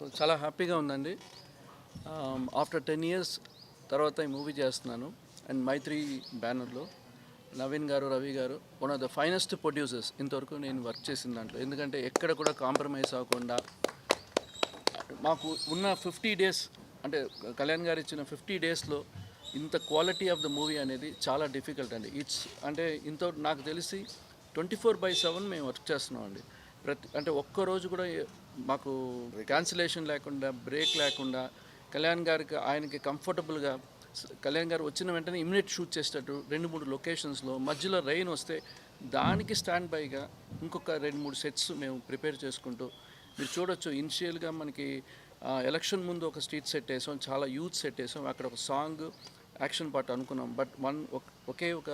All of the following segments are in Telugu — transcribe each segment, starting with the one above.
సో చాలా హ్యాపీగా ఉందండి. ఆఫ్టర్ 10 ఇయర్స్ తర్వాత ఈ మూవీ చేస్తున్నాను. అండ్ మైత్రి బ్యానర్లో నవీన్ గారు, రవి గారు one of the finest producers ఇంతవరకు నేను వర్క్ చేసిన దాంట్లో. ఎందుకంటే ఎక్కడ కూడా కాంప్రమైజ్ అవ్వకుండా మాకు ఉన్న 50 డేస్, అంటే కళ్యాణ్ గారు ఇచ్చిన 50 డేస్లో ఇంత క్వాలిటీ ఆఫ్ ద మూవీ అనేది చాలా డిఫికల్ట్ అండి. అంటే ఇంత నాకు తెలిసి 24/7 మేము వర్క్ చేస్తున్నాం అండి. అంటే ఒక్కరోజు కూడా మాకు క్యాన్సిలేషన్ లేకుండా, బ్రేక్ లేకుండా, కళ్యాణ్ గారికి ఆయనకి కంఫర్టబుల్గా కళ్యాణ్ గారు వచ్చిన వెంటనే ఇమిడియట్ షూట్ చేసేటట్టు 2-3 లొకేషన్స్లో మధ్యలో రెయిన్ వస్తే దానికి స్టాండ్ బైగా ఇంకొక 2-3 సెట్స్ మేము ప్రిపేర్ చేసుకుంటూ మీరు చూడొచ్చు. ఇనిషియల్గా మనకి ఎలక్షన్ ముందు ఒక స్ట్రీట్ సెట్ వేసాం, చాలా యూత్ సెట్ వేసాం, అక్కడ ఒక సాంగ్ యాక్షన్ పార్ట్ అనుకున్నాం. బట్ ఒకే ఒక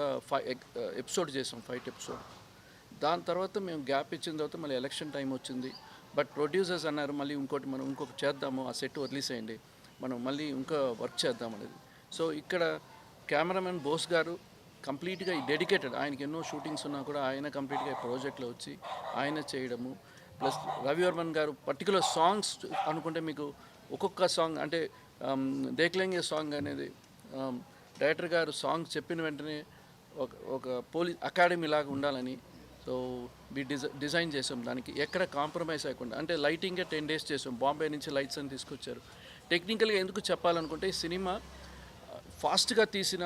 ఎపిసోడ్ చేసాం, ఫైట్ ఎపిసోడ్. దాని తర్వాత మేము గ్యాప్ ఇచ్చిన తర్వాత మళ్ళీ ఎలక్షన్ టైం వచ్చింది. బట్ ప్రొడ్యూసర్స్ అన్నారు మళ్ళీ మనం ఇంకొకటి చేద్దాము, ఆ సెట్ వదిలేసేయండి, మనం మళ్ళీ ఇంకా వర్క్ చేద్దాం అనేది. సో ఇక్కడ కెమెరామెన్ బోస్ గారు కంప్లీట్గా డెడికేటెడ్. ఆయనకి ఎన్నో షూటింగ్స్ ఉన్నా కూడా ఆయన కంప్లీట్గా ఈ ప్రాజెక్ట్లో వచ్చి ఆయన చేయడము. ప్లస్ రవివర్మన్ గారు పర్టికులర్ సాంగ్స్ అనుకుంటే మీకు ఒక్కొక్క సాంగ్ అంటే దేఖ్లేంగే సాంగ్ అనేది డైరెక్టర్ గారు సాంగ్ చెప్పిన వెంటనే ఒక పోలీస్ అకాడమీ లాగా ఉండాలని సో డిజైన్ చేసాం. దానికి ఎక్కడ కాంప్రమైజ్ అవ్వకుండా, అంటే లైటింగే 10 డేస్ చేసాం. బాంబే నుంచి లైట్స్ అని తీసుకొచ్చారు. టెక్నికల్గా ఎందుకు చెప్పాలనుకుంటే ఈ సినిమా ఫాస్ట్గా తీసిన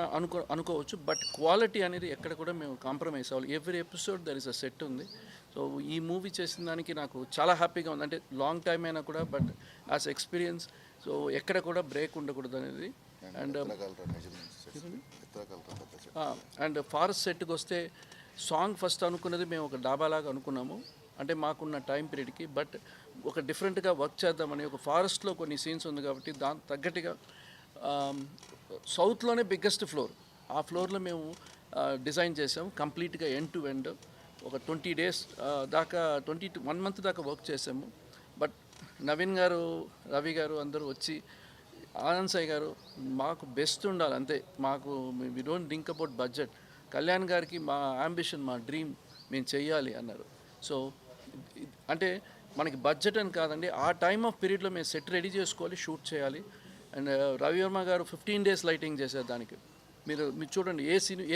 అనుకోవచ్చు, బట్ క్వాలిటీ అనేది ఎక్కడ కూడా మేము కాంప్రమైజ్ అవ్వాలి. Every episode there is a set ఉంది. సో ఈ మూవీ చేసిన దానికి నాకు చాలా హ్యాపీగా ఉంది. అంటే లాంగ్ టైం అయినా కూడా, బట్ యాజ్ ఎక్స్పీరియన్స్ సో ఎక్కడ కూడా బ్రేక్ ఉండకూడదు అనేది. అండ్ ఫారెస్ట్ సెట్కి వస్తే సాంగ్ ఫస్ట్ అనుకున్నది మేము ఒక డాబాలాగా అనుకున్నాము, అంటే మాకున్న టైం పీరియడ్కి. బట్ ఒక డిఫరెంట్గా వర్క్ చేద్దామని ఒక ఫారెస్ట్లో కొన్ని సీన్స్ ఉంది కాబట్టి దానికి తగ్గట్టుగా సౌత్లోనే బిగ్గెస్ట్ ఫ్లోర్, ఆ ఫ్లోర్లో మేము డిజైన్ చేసాము కంప్లీట్గా ఎండ్ టు ఎండ్. ఒక 20 డేస్ దాకా 1 మంత్ దాకా వర్క్ చేసాము. బట్ నవీన్ గారు, రవి గారు అందరూ వచ్చి, ఆనంద్ సాయి గారు మాకు బెస్ట్ ఉండాలి అంతే, మాకు we don't think about budget, Kalyan గారికి మా అంబిషన్, మా డ్రీమ్ మేము చెయ్యాలి అన్నారు. సో అంటే మనకి బడ్జెట్ అని కాదండి, ఆ టైమ్ ఆఫ్ పీరియడ్లో మేము సెట్ రెడీ చేసుకోవాలి, షూట్ చేయాలి. అండ్ రవివర్మ గారు 15 డేస్ లైటింగ్ చేశారు దానికి. మీరు చూడండి,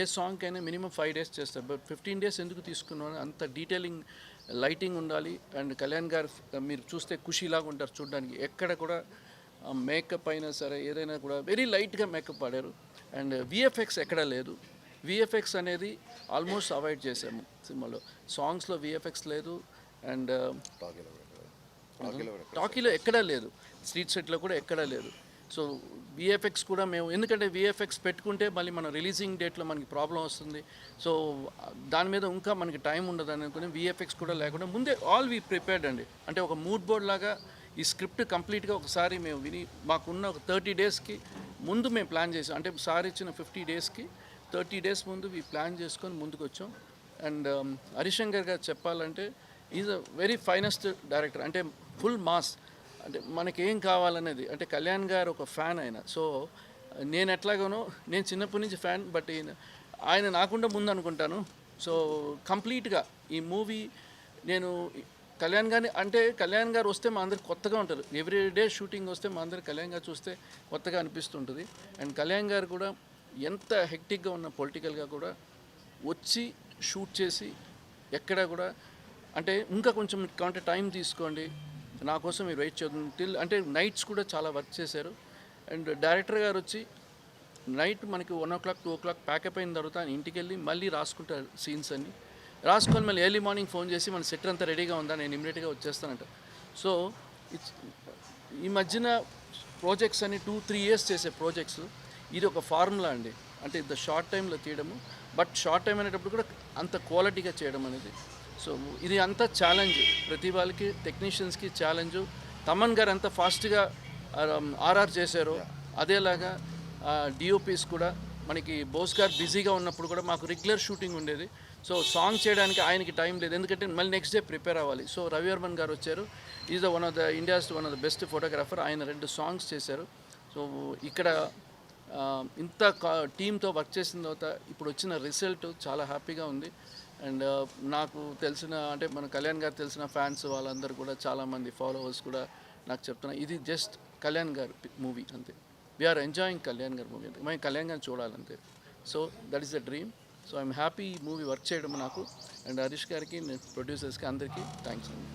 ఏ సాంగ్ అయినా మినిమం 5 డేస్ చేస్తారు, బట్ 15 డేస్ ఎందుకు తీసుకున్నాను, అంత డీటెయిలింగ్ లైటింగ్ ఉండాలి. అండ్ కళ్యాణ్ గారు మీరు చూస్తే ఖుషీలాగా ఉంటారు చూడడానికి. ఎక్కడ కూడా మేకప్ అయినా సరే ఏదైనా కూడా వెరీ లైట్గా మేకప్ ఆడారు. అండ్ విఎఫ్ఎక్స్ ఎక్కడా లేదు. విఎఫ్ఎక్స్ అనేది ఆల్మోస్ట్ అవాయిడ్ చేసాము సినిమాలో. సాంగ్స్లో విఎఫ్ఎక్స్ లేదు, అండ్ టాకీలో ఎక్కడా లేదు, స్ట్రీట్ సెట్లో కూడా ఎక్కడా లేదు. సో విఎఫ్ఎక్స్ కూడా మేము, ఎందుకంటే విఎఫ్ఎక్స్ పెట్టుకుంటే మళ్ళీ మన రిలీజింగ్ డేట్లో మనకి ప్రాబ్లం వస్తుంది. సో దాని మీద ఇంకా మనకి టైం ఉండదు అనుకుని విఎఫ్ఎక్స్ కూడా లేకుండా ముందే ఆల్ వీ ప్రిపేర్డ్ అండి. అంటే ఒక మూడ్ బోర్డ్ లాగా ఈ స్క్రిప్ట్ కంప్లీట్గా ఒకసారి మేము విని, మాకున్న ఒక 30 డేస్కి ముందు మేము ప్లాన్ చేసాం. అంటే సార్ ఇచ్చిన 50 డేస్కి 30 డేస్ ముందు ప్లాన్ చేసుకొని ముందుకు వచ్చాం. అండ్ హరిశంకర్ గారు చెప్పాలంటే is a very finest director. అంటే ఫుల్ మాస్, అంటే మనకేం కావాలనేది. అంటే కళ్యాణ్ గారు ఒక ఫ్యాన్ ఆయన. సో నేను ఎట్లాగానో, నేను చిన్నప్పటి నుంచి ఫ్యాన్, బట్ ఆయన నాకుండా ముందు అనుకుంటాను. సో కంప్లీట్గా ఈ మూవీ నేను కళ్యాణ్ గారిని, అంటే కళ్యాణ్ గారు వస్తే మా అందరికి కొత్తగా ఉంటారు. ఎవ్రీ డే షూటింగ్ వస్తే మా అందరికి కళ్యాణ్ గారు చూస్తే కొత్తగా అనిపిస్తుంటుంది. అండ్ కళ్యాణ్ గారు కూడా ఎంత హెక్టిక్గా ఉన్న పొలిటికల్గా కూడా వచ్చి షూట్ చేసి ఎక్కడ కూడా, అంటే ఇంకా కొంచెం కావాలంటే టైం తీసుకోండి, నా కోసం మీరు వెయిట్ చేద్దాం అంటే నైట్స్ కూడా చాలా వర్క్ చేశారు. అండ్ డైరెక్టర్ గారు వచ్చి నైట్ మనకి 1 o'clock 2 o'clock ప్యాకప్ అయిన తర్వాత ఇంటికి వెళ్ళి మళ్ళీ రాసుకుంటారు సీన్స్ అన్ని. రాసుకొని మళ్ళీ ఎర్లీ మార్నింగ్ ఫోన్ చేసి మన సెట్ అంతా రెడీగా ఉందా, నేను ఇమీడియట్గా వచ్చేస్తానంట. సో ఈ మధ్యన ప్రాజెక్ట్స్ అన్ని 2-3 years చేసే ప్రాజెక్ట్స్, ఇది ఒక ఫార్ములా అండి. అంటే ఇంత షార్ట్ టైంలో తీయడము, బట్ షార్ట్ టైం అనేటప్పుడు కూడా అంత క్వాలిటీగా చేయడం అనేది. సో ఇది అంతా ఛాలెంజ్, ప్రతి వాళ్ళకి టెక్నీషియన్స్కి ఛాలెంజు. తమన్ గారు ఎంత ఫాస్ట్గా ఆర్ఆర్ చేశారో అదేలాగా డిఓపీస్ కూడా మనకి బోస్ గారు బిజీగా ఉన్నప్పుడు కూడా మాకు రెగ్యులర్ షూటింగ్ ఉండేది. సో సాంగ్ చేయడానికి ఆయనకి టైం లేదు, ఎందుకంటే మళ్ళీ నెక్స్ట్ డే ప్రిపేర్ అవ్వాలి. సో రవివర్మన్ గారు వచ్చారు, is one of the India's one of the best photographer. ఆయన 2 సాంగ్స్ చేశారు. సో ఇక్కడ ఇంత టీంతో వర్క్ చేసిన తర్వాత ఇప్పుడు వచ్చిన రిజల్ట్ చాలా హ్యాపీగా ఉంది. అండ్ నాకు తెలిసిన, అంటే మన కళ్యాణ్ గారు తెలిసిన ఫ్యాన్స్ వాళ్ళందరూ కూడా చాలామంది ఫాలోవర్స్ కూడా నాకు చెప్తున్నా ఇది జస్ట్ కళ్యాణ్ గారి మూవీ అంతే. వీఆర్ ఎంజాయింగ్ కళ్యాణ్ గారి మూవీ అంతే, మేము కళ్యాణ్ గారిని చూడాలంతే. So that is the dream. So I'm happy ఈ మూవీ వర్క్ చేయడం నాకు, అండ్ హరీష్ గారికి, ప్రొడ్యూసర్స్కి అందరికీ థ్యాంక్స్ అండి.